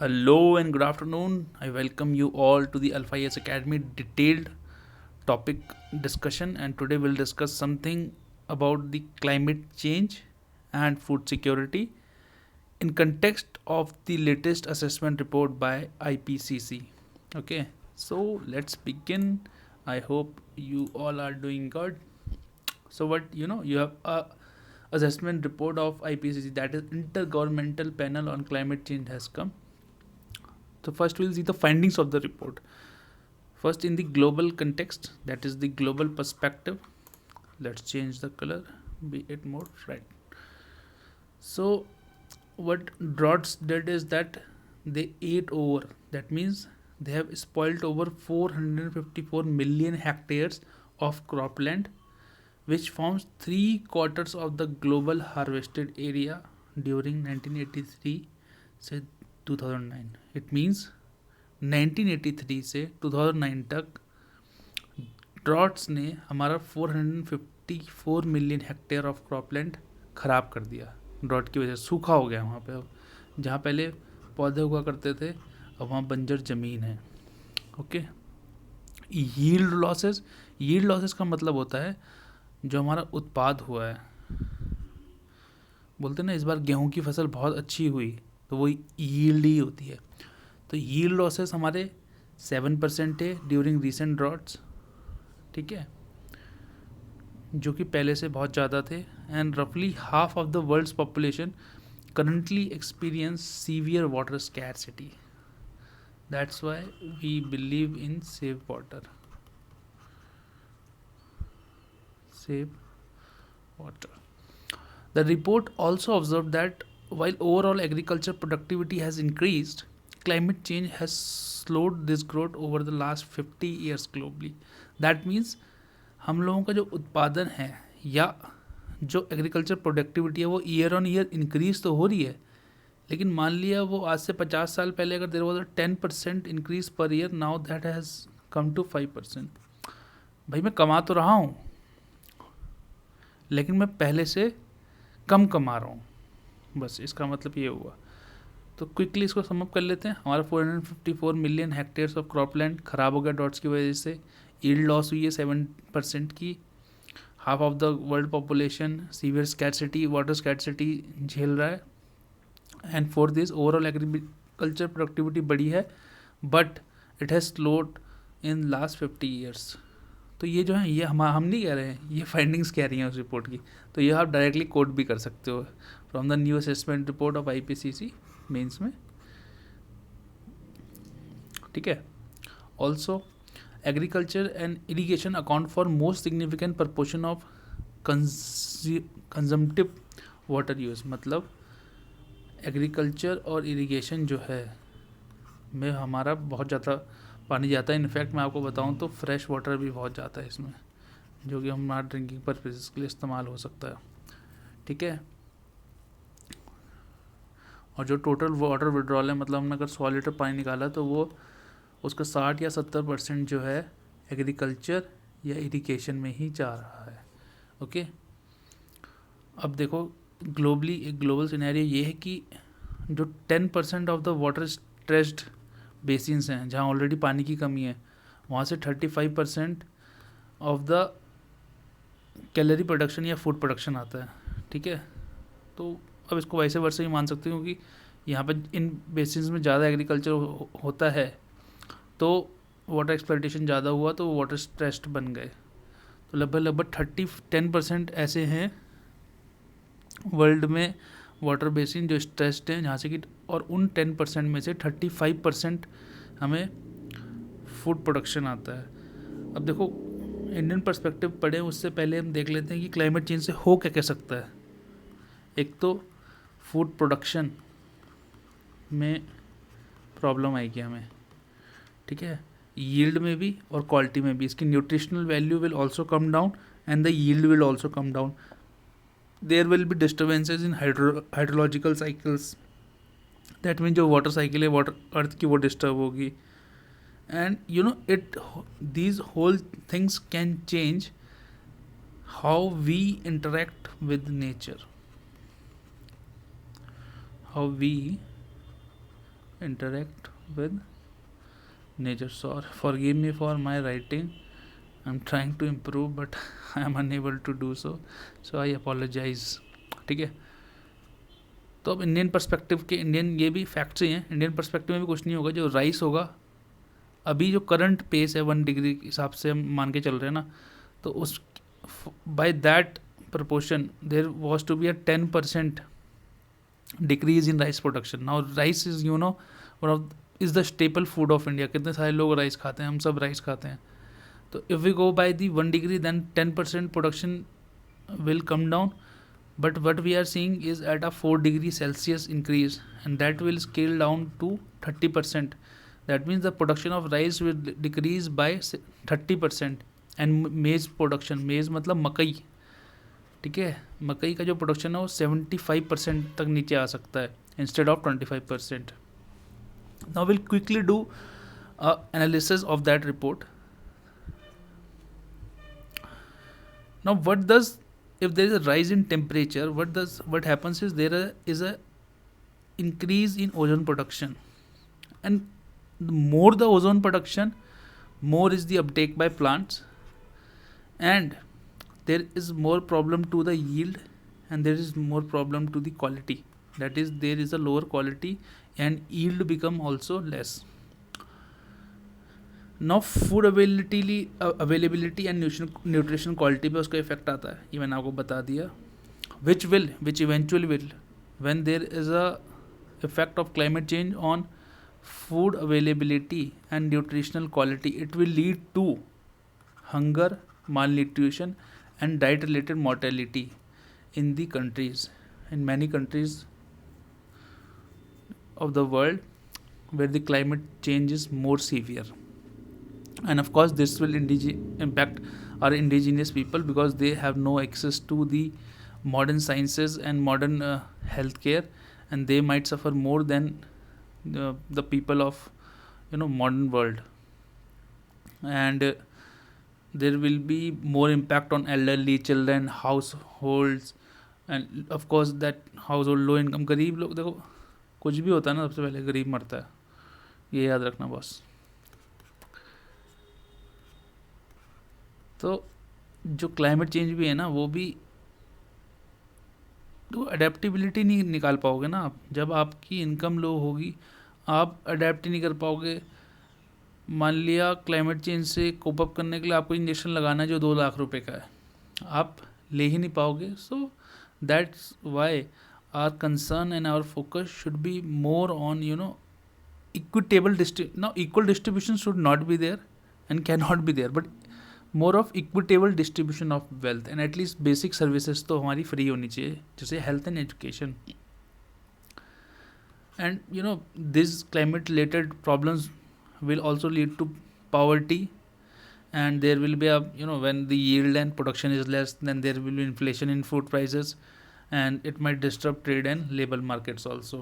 Hello and good afternoon. I welcome you all to the Alpha Yes Academy detailed topic discussion, and today we'll discuss something about the climate change and food security in context of the latest assessment report by IPCC. Okay, so let's begin. I hope you all are doing good. So what you have a assessment report of IPCC, that is Intergovernmental Panel on Climate Change, has come. So first we'll see the findings of the report. First, in the global context, that is the global perspective. Let's change the color, be it more right. So what droughts did is that they ate over. That means they have spoiled over 454 million hectares of cropland, which forms three quarters of the global harvested area during 1983 से 2009. It means 1983 से 2009 तक droughts ने हमारा 454 million hectare of cropland ख़राब कर दिया. Drought की वजह से सूखा हो गया वहाँ पे. अब जहाँ पहले पौधे हुआ करते थे, अब वहाँ बंजर ज़मीन है. ओके. यील्ड लॉसेस का मतलब होता है जो हमारा उत्पाद हुआ है. बोलते ना इस बार गेहूं की फसल बहुत अच्छी हुई, तो वो यील्ड ही होती है. तो यील्ड लॉसेस हमारे 7% है ड्यूरिंग रिसेंट ड्रॉट्स. ठीक है, जो कि पहले से बहुत ज़्यादा थे. एंड रफली half of the world's population currently experience severe water scarcity. That's why we believe in save water. Save water. The report also observed that while overall agriculture productivity has increased, climate change has slowed this growth over the last 50 years globally. That means हम लोगों का जो उत्पादन है या जो agriculture productivity है वो ईयर ऑन ईयर इंक्रीज तो हो रही है, लेकिन मान लिया वो आज से 50 साल पहले अगर there was 10% increase per year, now that has come to 5%. भाई मैं कमा तो रहा हूँ, लेकिन मैं पहले से कम कमा रहा हूँ. बस इसका मतलब ये हुआ. तो क्विकली इसको समअप कर लेते हैं. हमारा 454 मिलियन हेक्टेयर्स ऑफ क्रॉपलैंड ख़राब हो गया डॉट्स की वजह से. यील्ड लॉस हुई है 7% की. Half of the world population severe scarcity, water scarcity झेल रहा है. And for this overall agriculture productivity बढ़ी है, but it has slowed in last 50 years. तो ये जो है ये हम नहीं कह रहे हैं, ये फाइंडिंग्स कह रही हैं उस रिपोर्ट की. तो ये आप डायरेक्टली कोट भी कर सकते हो from the new assessment report of IPCC mains में. ठीक है. Also agriculture and irrigation account for most significant proportion of consumptive water use. मतलब एग्रीकल्चर और इरिगेशन जो है में हमारा बहुत ज़्यादा पानी जाता है. इनफैक्ट मैं आपको बताऊं तो फ्रेश वाटर भी बहुत जाता है इसमें, जो कि हमारा ड्रिंकिंग पर्पज़ के लिए इस्तेमाल हो सकता है. ठीक है. और जो टोटल वाटर विड्रॉल है, मतलब हमने अगर 100 लीटर पानी निकाला तो वो उसका 60 या 70% जो है एग्रीकल्चर या इरिगेशन में ही जा रहा है. ओके. अब देखो ग्लोबली एक ग्लोबल सिनेरियो ये है कि जो 10% of the water stressed basins हैं जहाँ ऑलरेडी पानी की कमी है, वहाँ से 35% ऑफ द कैलोरी प्रोडक्शन या फूड प्रोडक्शन आता है. ठीक है. तो अब इसको वैसे वर्षे ही मान सकते हो क्योंकि यहाँ पर इन बेसिन्स में ज़्यादा एग्रीकल्चर होता है, तो वाटर एक्सप्लॉयटेशन ज़्यादा हुआ तो वाटर स्ट्रेस्ड बन गए. तो लगभग 10% ऐसे हैं वर्ल्ड में वाटर बेसिन जो स्ट्रेस्ड हैं, जहाँ से कि और उन 10% में से 35% हमें फूड प्रोडक्शन आता है. अब देखो इंडियन पर्सपेक्टिव पढ़े उससे पहले हम देख लेते हैं कि क्लाइमेट चेंज से हो क्या सकता है. एक तो फूड प्रोडक्शन में प्रॉब्लम आएगी हमें. ठीक है. यील्ड में भी और क्वालिटी में भी. इसकी nutritional value will also come down and the yield will also come down. There will be disturbances in hydrological cycles. That mean जो वाटर साइकिल है वाटर अर्थ की वो डिस्टर्ब होगी. And you know it these whole things can change how we interact with nature, how we interact with nature. Sorry, forgive me for my writing. I'm trying to improve but I am unable to do so. So I apologize. ठीक है, तो अब Indian perspective के, Indian ये भी facts ही हैं, Indian perspective में भी कुछ नहीं होगा. जो राइस होगा अभी जो करंट पेस है 1 डिग्री के हिसाब से हम मान के चल रहे हैं ना, तो उस by that proportion there was to be a 10% decrease in rice production. Now rice is you know one of is the staple food of India. कितने सारे लोग राइस खाते हैं, हम सब राइस खाते हैं. तो if we go by the 1 degree then 10% production will come down, but what we are seeing is at a 4 degree Celsius increase, and that will scale down to 30%. That means the production of rice will decrease by 30%. and maize production, maize मतलब मकई, ठीक है, मकई का जो production है वो 75% तक नीचे आ सकता है instead of 25%. Now will quickly do analysis of that report. Now what does, if there is a rise in temperature, what happens is there is a increase in ozone production, and the more the ozone production, more is the uptake by plants, and there is more problem to the yield, and there is more problem to the quality. That is, there is a lower quality and yield become also less. Now food availability and nutrition quality पे उसका effect आता है, ये मैंने आपको बता दिया. Which eventually will when there is a effect of climate change on food availability and nutritional quality, it will lead to hunger, malnutrition and diet related mortality in the countries, in many countries of the world where the climate change is more severe. And of course this will impact our indigenous people because they have no access to the modern sciences and modern healthcare, and they might suffer more than the people of modern world. And there will be more impact on elderly, children, households, and of course that household low income. गरीब लोग, देखो कुछ भी होता है ना सबसे पहले गरीब मरता है, ये याद रखना बॉस. तो जो क्लाइमेट चेंज भी है ना, वो भी तो अडेप्टिबिलिटी नहीं निकाल पाओगे ना आप. जब आपकी इनकम लो होगी आप अडेप्ट ही नहीं कर पाओगे. मान लिया क्लाइमेट चेंज से कोप अप करने के लिए आपको इंजेक्शन लगाना है जो 2 लाख रुपए का है, आप ले ही नहीं पाओगे. So that's why our concern and our focus should be more on equitable now equal distribution should not be there and cannot be there, but more of equitable distribution of wealth, and at least basic services तो हमारी free होनी चाहिए, जैसे health and education. And these climate related problems will also lead to poverty, and there will be a when the yield and production is less, then there will be inflation in food prices, and it might disrupt trade and labor markets also.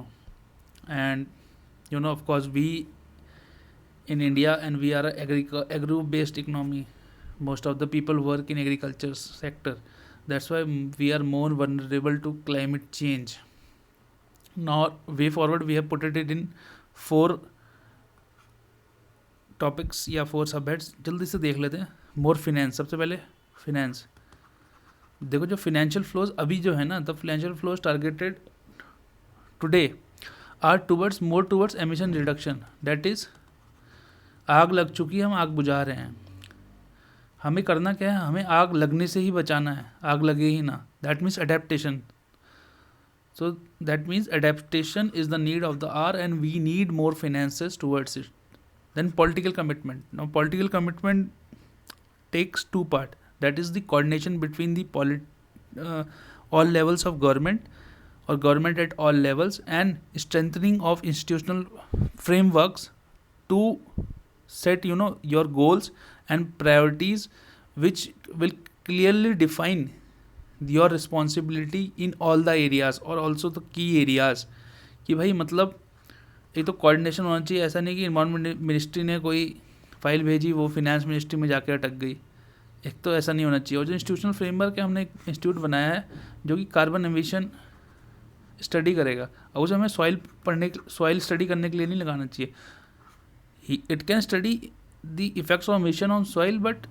And of course we in India, and we are a agro based economy. Most of the people work in agriculture sector, that's why we are more vulnerable to climate change. Now way forward we have put it in 4 topics या 4 सबहेड्स. जल्दी से देख लेते हैं. मोर finance, सबसे पहले finance. देखो जो फिनेंशियल फ्लोज अभी जो है ना, the financial flows targeted today are more towards emission reduction. That is, आग लग चुकी है, हम आग बुझा रहे हैं. हमें करना क्या है, हमें आग लगने से ही बचाना है, आग लगे ही ना. That means adaptation. So that means adaptation is the need of the hour, and we need more finances towards it. Then political commitment. Now political commitment takes 2 parts. That is the coordination between the all levels of government, or government at all levels, and strengthening of institutional frameworks to set your goals and priorities, which will clearly define your responsibility in all the areas, or also the key areas. कि भाई मतलब एक तो coordination होना चाहिए. ऐसा नहीं कि इन्वायरमेंट मिनिस्ट्री ने कोई फाइल भेजी, वो फिनेंस मिनिस्ट्री में जाके अटक गई. एक तो ऐसा नहीं होना चाहिए. और जो इंस्टीट्यूशनल फ्रेमवर्क है, हमने एक इंस्टीट्यूट बनाया है जो कि कार्बन एमिशन स्टडी करेगा, और उसे हमें सॉइल स्टडी करने के लिए नहीं लगाना चाहिए. It can study the effects of emission on soil, but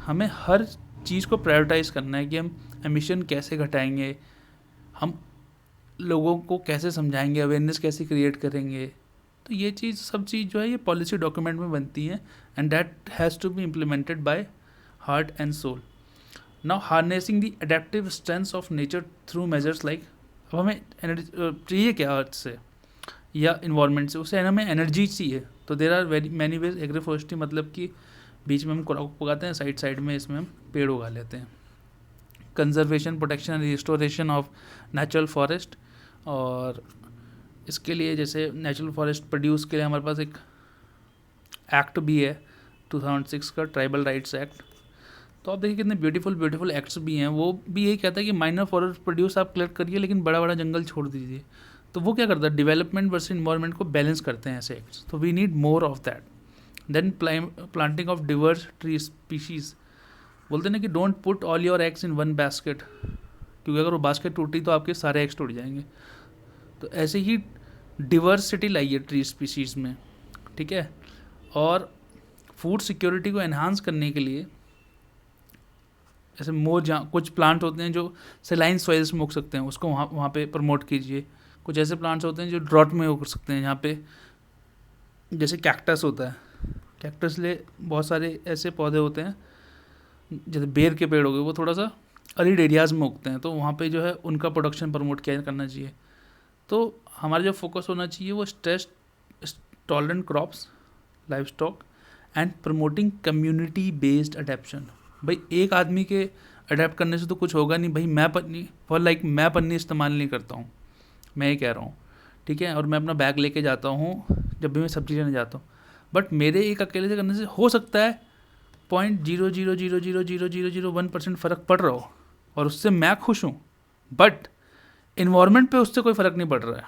हमें हर चीज़ को प्रायोरिटाइज करना है कि हम एमिशन कैसे घटाएंगे, हम लोगों को कैसे समझाएंगे, अवेयरनेस कैसे क्रिएट करेंगे. तो ये चीज़ सब चीज़ जो है ये पॉलिसी डॉक्यूमेंट में बनती है, and that has to be implemented by heart and soul. Now harnessing the adaptive strengths of nature through measures like, अब हमें एनर्जी चाहिए क्या अर्थ से या इन्वायरमेंट से, उसे हमें एनर्जी चाहिए. तो there are very many ways. Agriforestry मतलब कि बीच में हम क्रॉप उगाते हैं, साइड साइड में इसमें हम पेड़ उगा लेते हैं. Conservation, protection and restoration of natural forest, और इसके लिए जैसे नेचुरल फॉरेस्ट प्रोड्यूस के लिए हमारे पास एक एक्ट भी है 2006 का, ट्राइबल राइट्स एक्ट. तो आप देखिए कितने ब्यूटीफुल एक्ट्स भी हैं. वो भी यही कहता है कि माइनर फॉरेस्ट प्रोड्यूस आप कलेक्ट करिए, लेकिन बड़ा बड़ा जंगल छोड़ दीजिए. तो वो क्या करता है, डेवलपमेंट वर्सेस इन्वायरमेंट को बैलेंस करते हैं ऐसे एक्ट्स. तो we need more of that. Then planting of diverse tree species. बोलते हैं ना कि don't put all your eggs in one basket, क्योंकि अगर वो बास्केट टूटी तो आपके सारे एग्स टूट जाएंगे. तो ऐसे ही डिवर्सिटी लाइए ट्री स्पीशीज़ में, ठीक है. और फूड सिक्योरिटी को एनहांस करने के लिए जैसे मोर, जहाँ कुछ प्लांट होते हैं जो सेलाइन सॉइल्स में उग सकते हैं, उसको वहाँ पे प्रमोट कीजिए. कुछ ऐसे प्लांट्स होते हैं जो ड्रॉट में उग सकते हैं, जहाँ पे जैसे कैक्टस होता है. कैक्टस ले बहुत सारे ऐसे पौधे होते हैं, जैसे बेर के पेड़ हो गए, वो थोड़ा सा अरिड एरियाज़ में उगते हैं, तो वहाँ पे जो है उनका प्रोडक्शन प्रमोट किया करना चाहिए. तो हमारा जो फोकस होना चाहिए वो stress tolerant crops, life stock, and promoting community based adaptation. भाई एक आदमी के अडेप्ट करने से तो कुछ होगा नहीं. भाई मैं पन्नी इस्तेमाल नहीं करता हूँ, मैं ये कह रहा हूँ, ठीक है. और मैं अपना बैग लेके जाता हूँ जब भी मैं सब्जी लेने जाता हूँ, बट मेरे एक अकेले से करने से हो सकता है 0.0000001% फ़र्क पड़ रहा हो, और उससे मैं खुश हूँ, बट इन्वायरमेंट पे उससे कोई फ़र्क नहीं पड़ रहा है.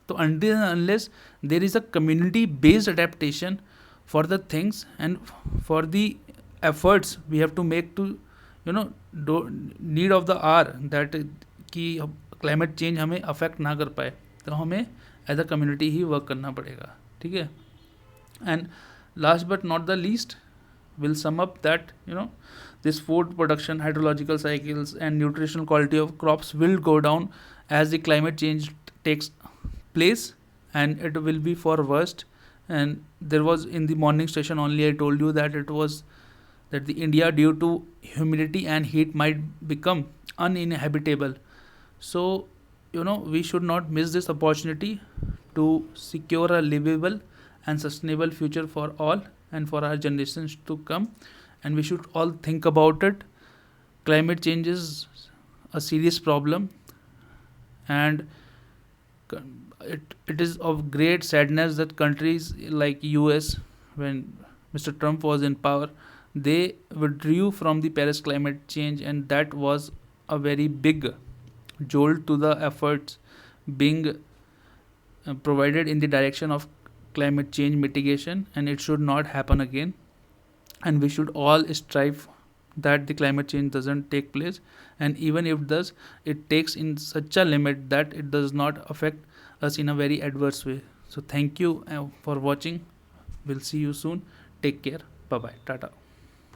तो until and unless there is a community based adaptation for the things and for the efforts we have to make to need of the hour that कि climate change हमें affect ना कर पाए, तो हमें एज अ कम्युनिटी ही work करना पड़ेगा, ठीक है. And last but not the least, will sum up that this food production, hydrological cycles and nutritional quality of crops will go down as the climate change takes place, and it will be for worst. And there was in the morning session only I told you that that the India due to humidity and heat might become uninhabitable. So we should not miss this opportunity to secure a livable and sustainable future for all and for our generations to come, and we should all think about it. Climate change is a serious problem, and it is of great sadness that countries like US, when Mr. Trump was in power, they withdrew from the Paris climate change, and that was a very big jolt to the efforts being provided in the direction of climate change mitigation, and it should not happen again. And we should all strive that the climate change doesn't take place, and even if it does, it takes in such a limit that it does not affect us in a very adverse way. So thank you for watching. We'll see you soon. Take care. Bye bye. Tata.